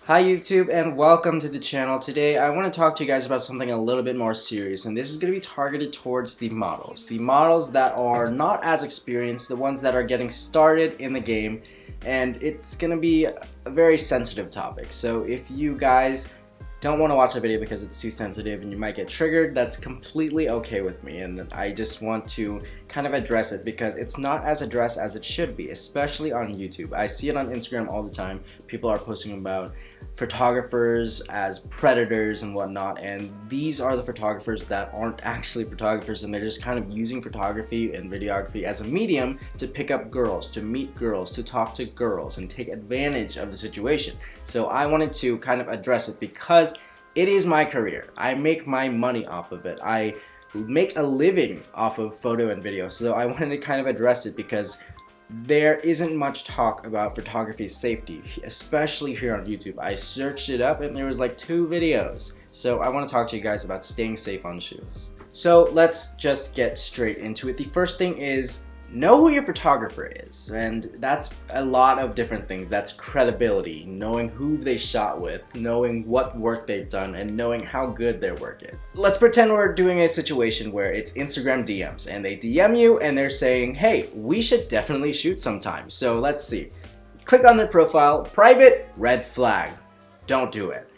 Hi YouTube and welcome to the channel. Today I want to talk to you guys about something a little bit more serious, and this is going to be targeted towards the models. The models that are not as experienced, the ones that are getting started in the game, and it's going to be a very sensitive topic. So if you guys don't want to watch a video because it's too sensitive and you might get triggered, that's completely okay with me, and I just want to kind of address it because it's not as addressed as it should be, especially on YouTube. I see it on Instagram all the time. People are posting about photographers as predators and whatnot, and these are the photographers that aren't actually photographers, and they're just kind of using photography and videography as a medium to pick up girls, to meet girls, to talk to girls, and take advantage of the situation. So I wanted to kind of address it because it is my career. I make my money off of it. I make a living off of photo and video, so I wanted to kind of address it because there isn't much talk about photography safety, especially here on YouTube. I searched it up and there was like 2 videos. So I want to talk to you guys about staying safe on shoots. So let's just get straight into it. The first thing is know who your photographer is, and that's a lot of different things. That's credibility, knowing who they shot with, knowing what work they've done, and knowing how good their work is. Let's pretend we're doing a situation where it's Instagram DMs and they DM you and they're saying, hey, we should definitely shoot sometime. So let's see. Click on their profile, private, red flag. Don't do it.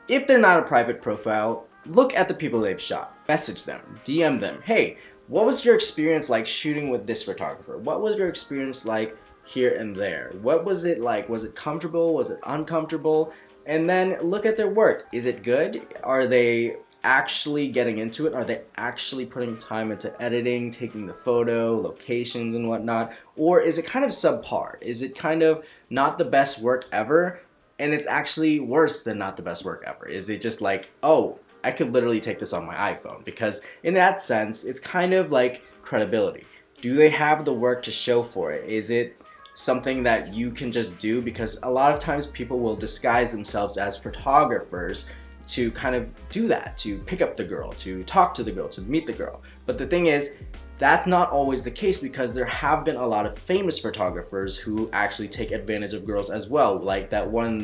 If they're not a private profile, look at the people they've shot. Message them, DM them, hey, what was your experience like shooting with this photographer? What was your experience like here and there? What was it like? Was it comfortable? Was it uncomfortable? And then look at their work. Is it good? Are they actually getting into it? Are they actually putting time into editing, taking the photo, locations and whatnot? Or is it kind of subpar? Is it kind of not the best work ever, and it's actually worse than not the best work ever? Is it just like, oh, I could literally take this on my iPhone? Because in that sense, it's kind of like credibility. Do they have the work to show for it? Is it something that you can just do? Because a lot of times people will disguise themselves as photographers to kind of do that, to pick up the girl, to talk to the girl, to meet the girl. But the thing is, that's not always the case, because there have been a lot of famous photographers who actually take advantage of girls as well, like that one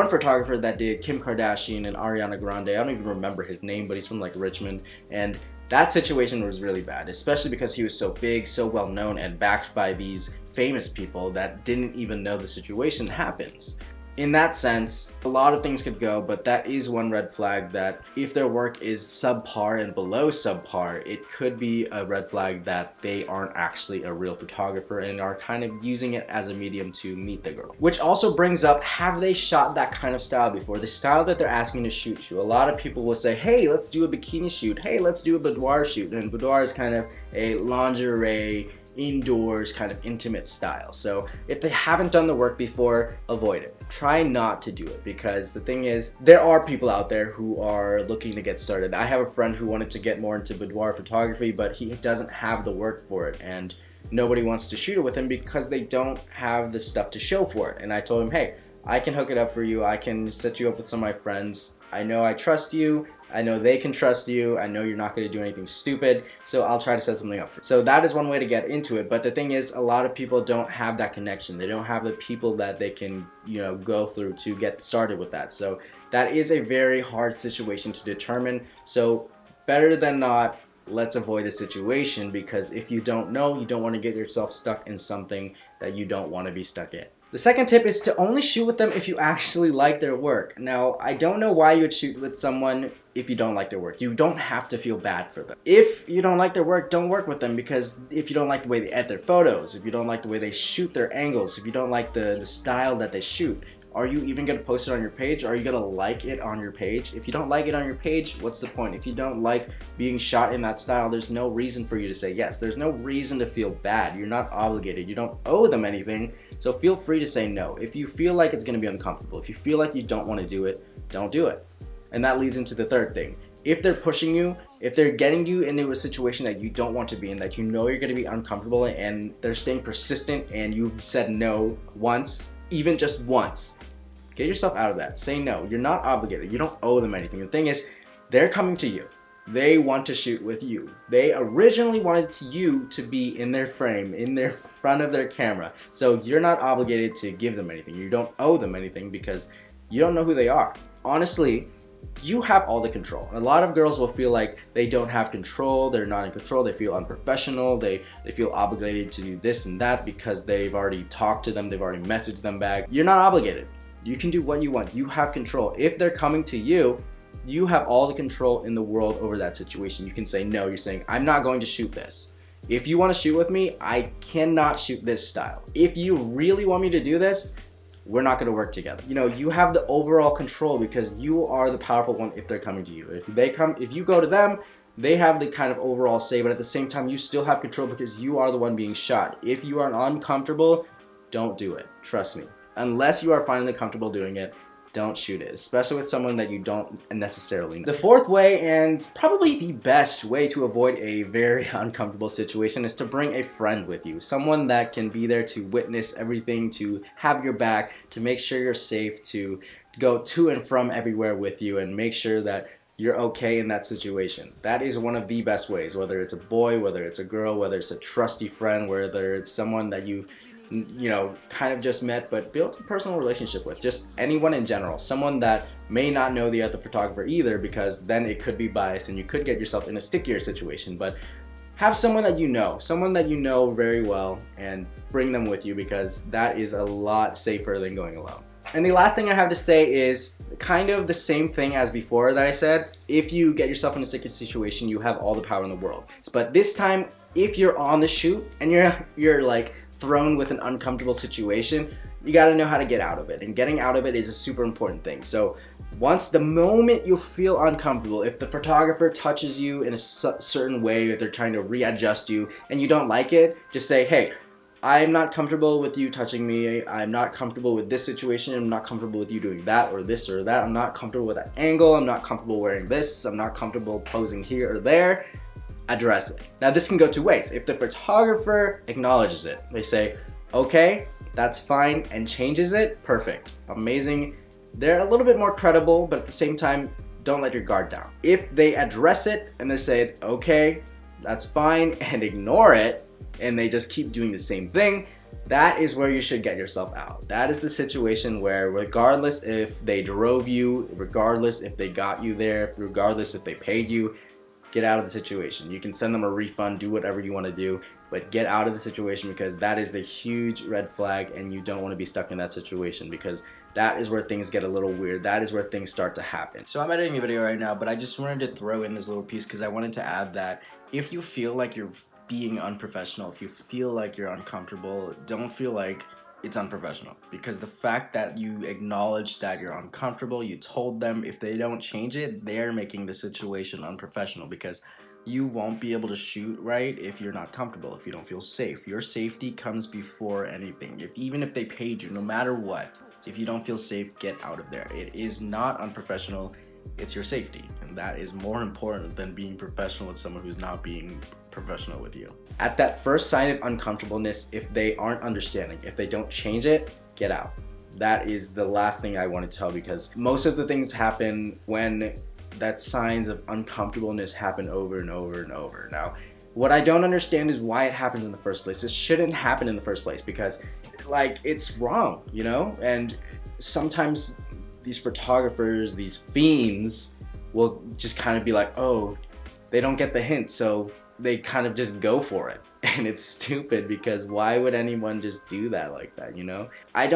photographer that did Kim Kardashian and Ariana Grande. I don't even remember his name, but he's from like Richmond, and that situation was really bad, especially because he was so big, so well known, and backed by these famous people that didn't even know the situation happens. In that sense, a lot of things could go, but that is one red flag, that if their work is subpar and below subpar, it could be a red flag that they aren't actually a real photographer and are kind of using it as a medium to meet the girl. Which also brings up, have they shot that kind of style before? The style that they're asking to shoot you. A lot of people will say, hey, let's do a bikini shoot. Hey, let's do a boudoir shoot. And boudoir is kind of a lingerie, indoors kind of intimate style. So if they haven't done the work before, avoid it. Try not to do it, because the thing is, there are people out there who are looking to get started. I have a friend who wanted to get more into boudoir photography, but he doesn't have the work for it, and nobody wants to shoot it with him because they don't have the stuff to show for it. And I told him, hey, I can hook it up for you. I can set you up with some of my friends. I know I trust you. I know they can trust you. I know you're not going to do anything stupid, so I'll try to set something up for you. So that is one way to get into it, but the thing is, a lot of people don't have that connection. They don't have the people that they can, go through to get started with that. So that is a very hard situation to determine. So better than not, let's avoid the situation, because if you don't know, you don't want to get yourself stuck in something that you don't want to be stuck in. The second tip is to only shoot with them if you actually like their work. Now, I don't know why you would shoot with someone if you don't like their work. You don't have to feel bad for them. If you don't like their work, don't work with them, because if you don't like the way they edit their photos, if you don't like the way they shoot their angles, if you don't like the style that they shoot, are you even going to post it on your page? Are you going to like it on your page? If you don't like it on your page, what's the point? If you don't like being shot in that style, there's no reason for you to say yes. There's no reason to feel bad. You're not obligated. You don't owe them anything. So feel free to say no. If you feel like it's going to be uncomfortable, if you feel like you don't want to do it, don't do it. And that leads into the third thing. If they're pushing you, if they're getting you into a situation that you don't want to be in, that you know you're going to be uncomfortable in, and they're staying persistent, and you've said no once, even just once, get yourself out of that. Say no. You're not obligated. You don't owe them anything. The thing is, they're coming to you. They want to shoot with you. They originally wanted you to be in their frame, in their front of their camera. So you're not obligated to give them anything. You don't owe them anything because you don't know who they are. Honestly, you have all the control. A lot of girls will feel like they don't have control, they're not in control, they feel unprofessional, they feel obligated to do this and that because they've already talked to them, they've already messaged them back. You're not obligated. You can do what you want. You have control. If they're coming to you, you have all the control in the world over that situation. You can say no. You're saying, I'm not going to shoot this. If you want to shoot with me, I cannot shoot this style. If you really want me to do this, we're not going to work together. You know, you have the overall control because you are the powerful one if they're coming to you. If you go to them, they have the kind of overall say, but at the same time, you still have control because you are the one being shot. If you are uncomfortable, don't do it. Trust me. Unless you are finally comfortable doing it, don't shoot it, especially with someone that you don't necessarily know. The fourth way, and probably the best way to avoid a very uncomfortable situation, is to bring a friend with you. Someone that can be there to witness everything, to have your back, to make sure you're safe, to go to and from everywhere with you and make sure that you're okay in that situation. That is one of the best ways, whether it's a boy, whether it's a girl, whether it's a trusty friend, whether it's someone that you know, kind of just met but built a personal relationship with, just anyone in general, someone that may not know the other photographer either, because then it could be biased and you could get yourself in a stickier situation. But have someone that you know very well, and bring them with you because that is a lot safer than going alone. And the last thing I have to say is kind of the same thing as before that I said. If you get yourself in a sticky situation, you have all the power in the world. But this time, if you're on the shoot and you're like thrown with an uncomfortable situation, you got to know how to get out of it, and getting out of it is a super important thing. So the moment you feel uncomfortable, if the photographer touches you in a certain way, if they're trying to readjust you and you don't like it, just say, hey, I'm not comfortable with you touching me, I'm not comfortable with this situation, I'm not comfortable with you doing that or this or that, I'm not comfortable with that angle, I'm not comfortable wearing this, I'm not comfortable posing here or there. Address it. Now this can go two ways. If the photographer acknowledges it, they say, okay, that's fine, and changes it, perfect, amazing. They're a little bit more credible, but at the same time, don't let your guard down. If they address it and they say, okay, that's fine, and ignore it, and they just keep doing the same thing, that is where you should get yourself out. That is the situation where, regardless if they drove you, regardless if they got you there, regardless if they paid you, get out of the situation. You can send them a refund, do whatever you want to do, but get out of the situation, because that is a huge red flag and you don't want to be stuck in that situation, because that is where things get a little weird. That is where things start to happen. So I'm editing the video right now, but I just wanted to throw in this little piece because I wanted to add that if you feel like you're being unprofessional, if you feel like you're uncomfortable, don't feel like it's unprofessional, because the fact that you acknowledge that you're uncomfortable, you told them, if they don't change it, they're making the situation unprofessional, because you won't be able to shoot right if you're not comfortable, if you don't feel safe. Your safety comes before anything. Even if they paid you, no matter what, if you don't feel safe, get out of there. It is not unprofessional, it's your safety, and that is more important than being professional with someone who's not being professional with you. At that first sign of uncomfortableness, if they aren't understanding, if they don't change it, get out. That is the last thing I want to tell, because most of the things happen when that signs of uncomfortableness happen over and over and over. Now, what I don't understand is why it happens in the first place. It shouldn't happen in the first place, because like, it's wrong, you know? And sometimes these photographers, these fiends, will just kind of be like, oh, they don't get the hint, so they kind of just go for it. And it's stupid, because why would anyone just do that like that, you know? I'm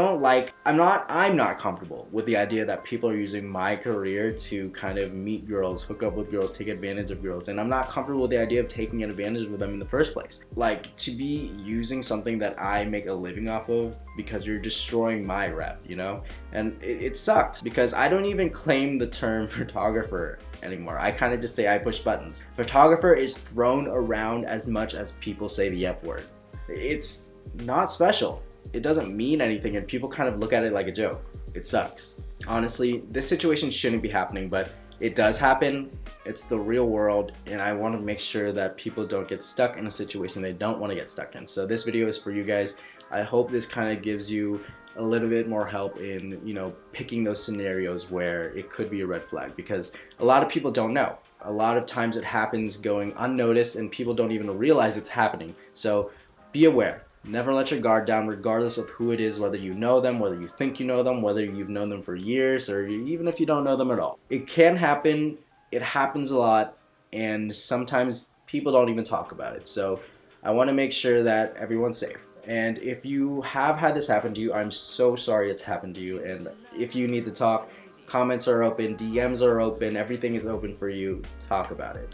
not comfortable with the idea that people are using my career to kind of meet girls, hook up with girls, take advantage of girls, and I'm not comfortable with the idea of taking advantage of them in the first place. Like, to be using something that I make a living off of, because you're destroying my rep, you know? And it sucks, because I don't even claim the term photographer anymore. I kind of just say I push buttons. Photographer is thrown around as much as people say the F word. It's not special. It doesn't mean anything, and people kind of look at it like a joke. It sucks. Honestly, this situation shouldn't be happening, but it does happen. It's the real world, and I want to make sure that people don't get stuck in a situation they don't want to get stuck in. So this video is for you guys. I hope this kind of gives you a a little bit more help in, you know, picking those scenarios where it could be a red flag, because a lot of people don't know. A lot of times it happens going unnoticed and people don't even realize it's happening. So be aware. Never let your guard down, regardless of who it is, whether you know them, whether you think you know them, whether you've known them for years, or even if you don't know them at all. It can happen, it happens a lot, and sometimes people don't even talk about it. So I want to make sure that everyone's safe. And if you have had this happen to you, I'm so sorry it's happened to you. And if you need to talk, comments are open, DMs are open, everything is open for you. Talk about it.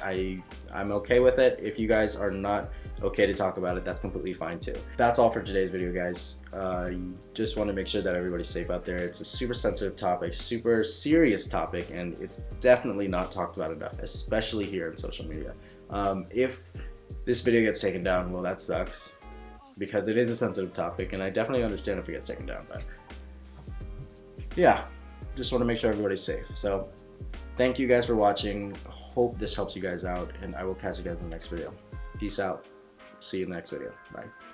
I'm okay with it. If you guys are not okay to talk about it, that's completely fine too. That's all for today's video, guys. Just want to make sure that everybody's safe out there. It's a super sensitive topic, super serious topic, and it's definitely not talked about enough, especially here in social media. If this video gets taken down, well, that sucks, because it is a sensitive topic, and I definitely understand if it gets taken down, but yeah, just want to make sure everybody's safe. So thank you guys for watching. Hope this helps you guys out, and I will catch you guys in the next video. Peace out. See you in the next video. Bye.